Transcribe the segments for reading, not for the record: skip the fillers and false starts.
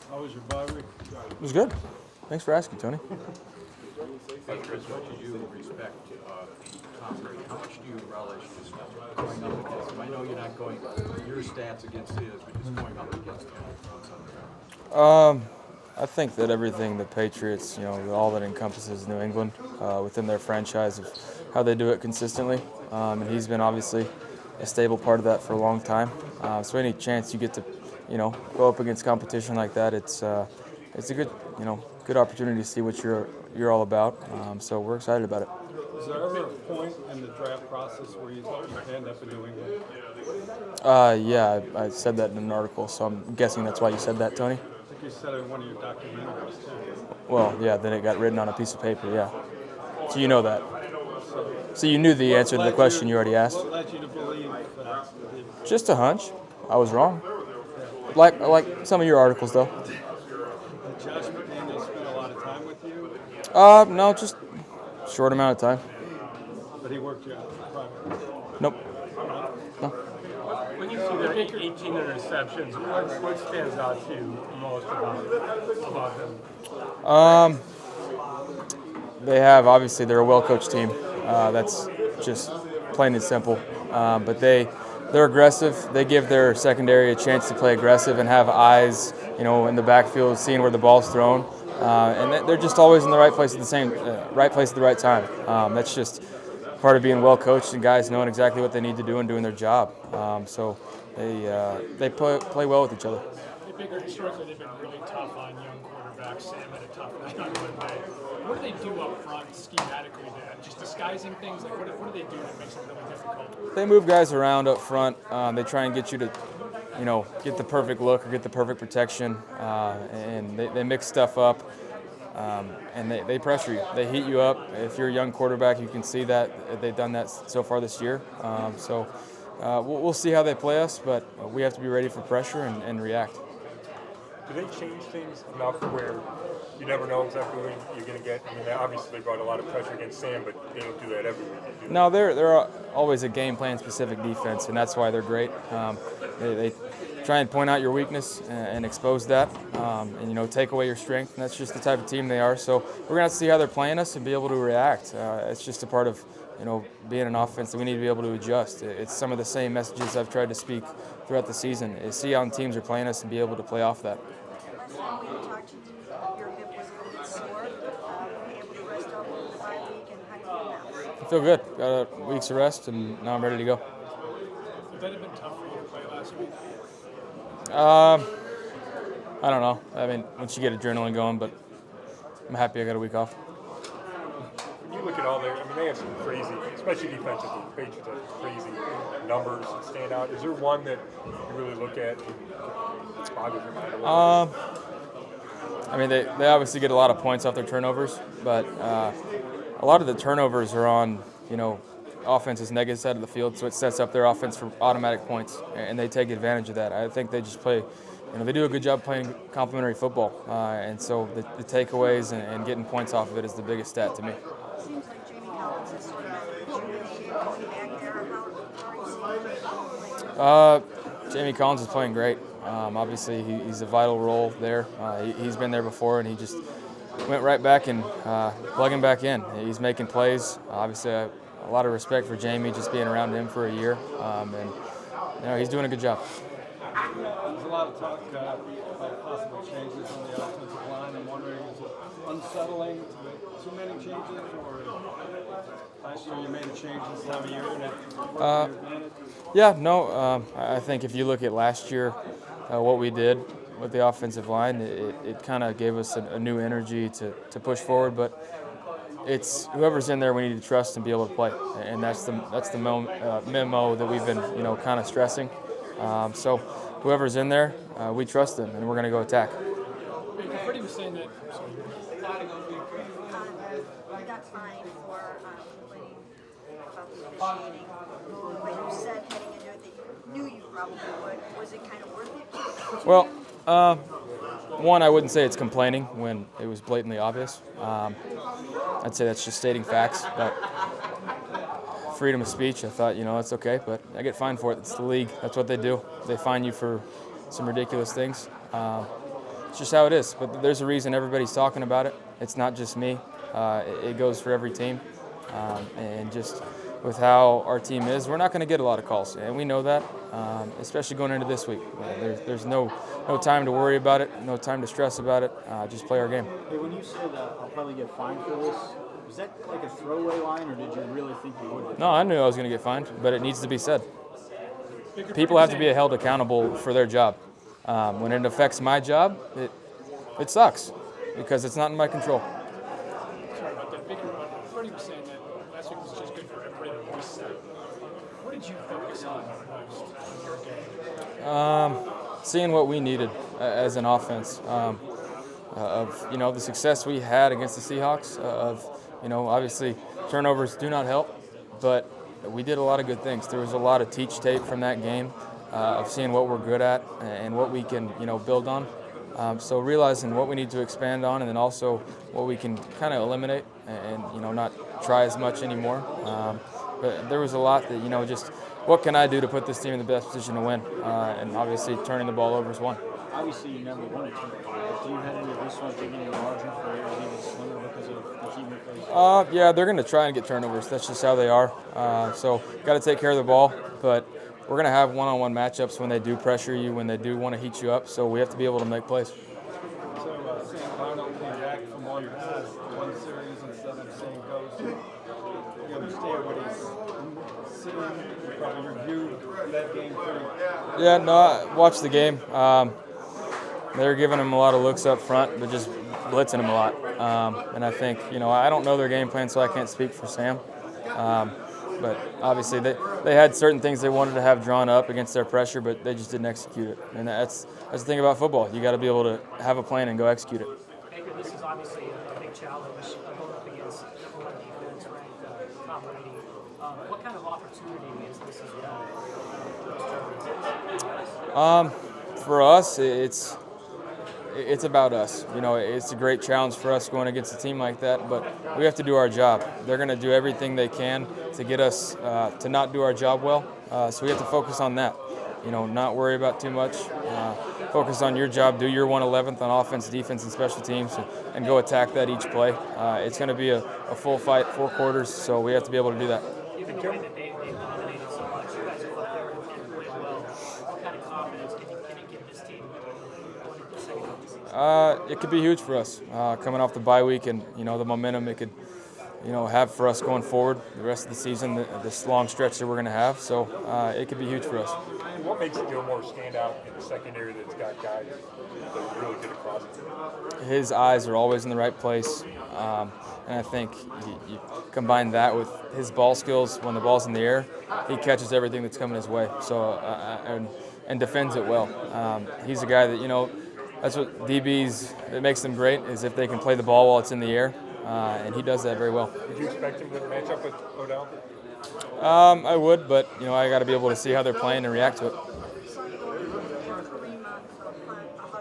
How was your bye week? It was good. Thanks for asking, Tony. Hey, Chris, what did you respect Tom Brady? How much do you relish just going up against him? I know you're not going your stats against his, but just going up against him. I think that everything the Patriots, all that encompasses New England within their franchise of how they do it consistently, and he's been obviously a stable part of that for a long time. So any chance you get to, go up against competition like that, it's a good, good opportunity to see what you're all about. So we're excited about it. Was there ever a point in the draft process where you thought you'd end up in New England? Yeah, I said that in an article, so I'm guessing that's why you said that, Tony. I think you said it in one of your documentaries too. Well, yeah, then it got written on a piece of paper, yeah. So you know that. So you knew the answer to the question you already asked? What led you to believe that? Just a hunch. I was wrong. Like some of your articles, though. Did Josh McDaniels spend a lot of time with you? No, just short amount of time. But he worked you out privately. Nope. No. When you see their 18 interceptions, what stands out to you most about them? They have, obviously, they're a well-coached team. That's just plain and simple. But they're aggressive. They give their secondary a chance to play aggressive and have eyes, in the backfield, seeing where the ball's thrown. And they're just always in the right place at the right time. That's just part of being well coached and guys knowing exactly what they need to do and doing their job. So they play well with each other. Baker, historically, they've been really tough on young quarterbacks. Sam had a tough night on Monday. What do they do up front schematically then? Just disguising things? Like, what do they do that makes it really difficult? They move guys around up front. They try and get you to, get the perfect look or get the perfect protection. And they mix stuff up. And they pressure you. They heat you up. If you're a young quarterback, you can see that they've done that so far this year. So we'll see how they play us, but we have to be ready for pressure and react. Do they change things enough where you never know exactly who you're going to get? I mean, obviously they brought a lot of pressure against Sam, but they don't do that every week. No, they're always a game plan specific defense, and that's why they're great. They try and point out your weakness and expose that, and take away your strength. And that's just the type of team they are. So we're gonna have to see how they're playing us and be able to react. It's just a part of being an offense that we need to be able to adjust. It's some of the same messages I've tried to speak throughout the season. Is see how teams are playing us and be able to play off that. Last time we talked to you, your hip was a little bit sore. Were you able to rest up over the bye week, and how do you feel now? I feel good. Got a week's of rest, and now I'm ready to go. Would that have been tough for you to play last week? I don't know. I mean, once you get adrenaline going, but I'm happy I got a week off. When you look at all they have some crazy, especially defensively, the Patriots have crazy numbers that stand out. Is there one that you really look at and boggles your mind? I mean, they obviously get a lot of points off their turnovers, but a lot of the turnovers are on, offense's negative side of the field, so it sets up their offense for automatic points, and they take advantage of that. I think they just play, they do a good job playing complementary football, and so the takeaways and getting points off of it is the biggest stat to me. Seems like Jamie Collins is sort of rejuvenated, coming back there. How are you seeing Jamie Collins is playing great. Obviously, he's a vital role there. He's been there before, and he just went right back and plugging back in. He's making plays. Obviously, a lot of respect for Jamie just being around him for a year, and he's doing a good job. There's a lot of talk about possible changes on the offensive line. I'm wondering, is it unsettling to make too many changes, or last year you made a change this time of year and it worked to your advantage? Yeah, no. I think if you look at last year, what we did with the offensive line, it kind of gave us a new energy to push forward. But it's whoever's in there, we need to trust and be able to play, and that's the memo that we've been kind of stressing. So whoever's in there, we trust them, and we're going to go attack. Baker, Freddie was saying that. You got fined for complaining about the officiating, but you said heading into it that you knew you probably would. Was it kind of worth it? Well, one, I wouldn't say it's complaining when it was blatantly obvious. I'd say that's just stating facts. But freedom of speech, I thought, it's okay. But I get fined for it. It's the league. That's what they do. They fine you for some ridiculous things. it's just how it is. But there's a reason everybody's talking about it. It's not just me. It goes for every team. And just with how our team is, we're not going to get a lot of calls, and we know that, especially going into this week. There's no time to worry about it, no time to stress about it. Just play our game. Hey, when you said I'll probably get fined for this, was that like a throwaway line, or did you really think you would? No, I knew I was going to get fined, but it needs to be said. People have to be held accountable for their job. When it affects my job, it sucks because it's not in my control. Sorry about that. Baker, Freddie was saying that last week was just good for everybody that we said. What did you focus on most in your game? Seeing what we needed as an offense, of the success we had against the Seahawks, obviously turnovers do not help, but we did a lot of good things. There was a lot of teach tape from that game of seeing what we're good at and what we can build on. So realizing what we need to expand on, and then also what we can kind of eliminate and not try as much anymore. But there was a lot that just what can I do to put this team in the best position to win? And obviously turning the ball over is one. Obviously, you never won a turnover. Do you have any of this one thinking your margin for error is even slimmer because of the team you're facing? Yeah, they're going to try and get turnovers. That's just how they are. So got to take care of the ball, but we're going to have one-on-one matchups when they do pressure you, when they do want to heat you up. So we have to be able to make plays. So Sam Darnold came back from one series instead of seeing Ghost. You understand what he's sitting. You probably reviewed that game pretty. Yeah, no, I watched the game. They're giving him a lot of looks up front, but just blitzing him a lot. And I think, I don't know their game plan, so I can't speak for Sam. But obviously they had certain things they wanted to have drawn up against their pressure, but they just didn't execute it. And that's the thing about football. You got to be able to have a plan and go execute it. Baker, this is obviously a big challenge going up against number one defense ranked Tom Brady. What kind of opportunity is this as well? For us, it's about us. It's a great challenge for us going against a team like that, but we have to do our job. They're going to do everything they can to get us to not do our job well. So we have to focus on that. Not worry about too much. Focus on your job. Do your 1/11th on offense, defense, and special teams, and go attack that each play. It's going to be a full fight, 4 quarters, so we have to be able to do that. Given the way that they dominated so much, you guys are up there and played well. What kind of confidence can you give this team going into the second half of the season? It could be huge for us coming off the bye week, and the momentum it could have for us going forward the rest of the season, this long stretch that we're going to have. So it could be huge for us. What makes Gilmore stand out in the secondary that's got guys that are really good across it? His eyes are always in the right place, and I think you combine that with his ball skills. When the ball's in the air, he catches everything that's coming his way. So and defends it well. He's a guy that that's what DBs that makes them great is if they can play the ball while it's in the air, and he does that very well. Did you expect him to match up with Odell? I would, but I got to be able to see how they're playing and react to it. Saw you go in there for Rima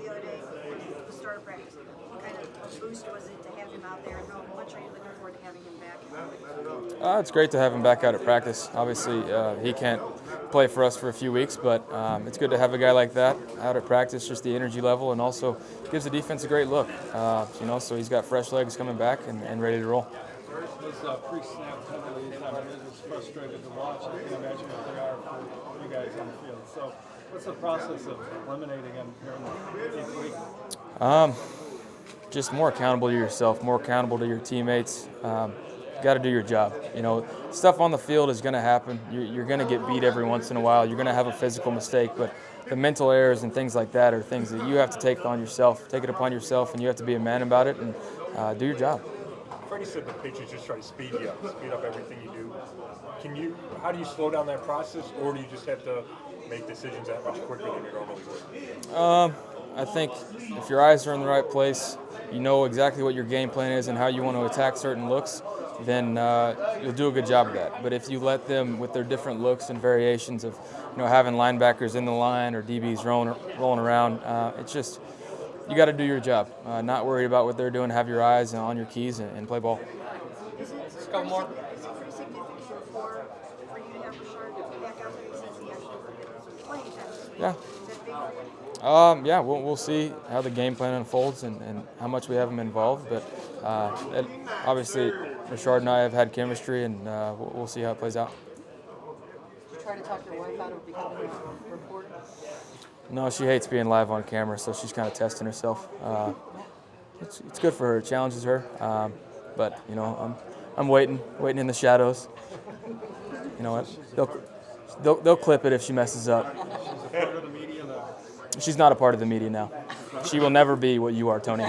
the other day at the start of practice. What kind of a boost was it to have him out there, and how much are you looking forward to having him back? It's great to have him back out at practice. Obviously, he can't play for us for a few weeks, but it's good to have a guy like that out at practice, just the energy level, and also gives the defense a great look. So he's got fresh legs coming back and ready to roll. Those pre-snap penalties, it's frustrating to watch. I can imagine what they are for you guys on the field. So what's the process of eliminating them here in the week? Just more accountable to yourself, more accountable to your teammates. Got to do your job. Stuff on the field is going to happen. You're going to get beat every once in a while. You're going to have a physical mistake, but the mental errors and things like that are things that you have to take it upon yourself, and you have to be a man about it and do your job. Freddie said the Patriots just try to speed up everything you do. How do you slow down that process, or do you just have to make decisions that much quicker than you normally would? I think if your eyes are in the right place, you know exactly what your game plan is and how you want to attack certain looks, then you'll do a good job of that. But if you let them, with their different looks and variations of having linebackers in the line or DBs rolling around, it's just you got to do your job. Not worry about what they're doing. Have your eyes on your keys and play ball. Is it pretty significant for you to have Rashard back out there? He says he actually playing time. Yeah. Is that big? Yeah, we'll see how the game plan unfolds and how much we have them involved. But obviously, Rashard and I have had chemistry, and we'll see how it plays out. Did you try to talk your wife out of becoming a reporter? No, she hates being live on camera, so she's kind of testing herself. It's good for her. It challenges her. But you know, I'm waiting in the shadows. You know what? They'll clip it if she messes up. She's not a part of the media now. She will never be what you are, Tony.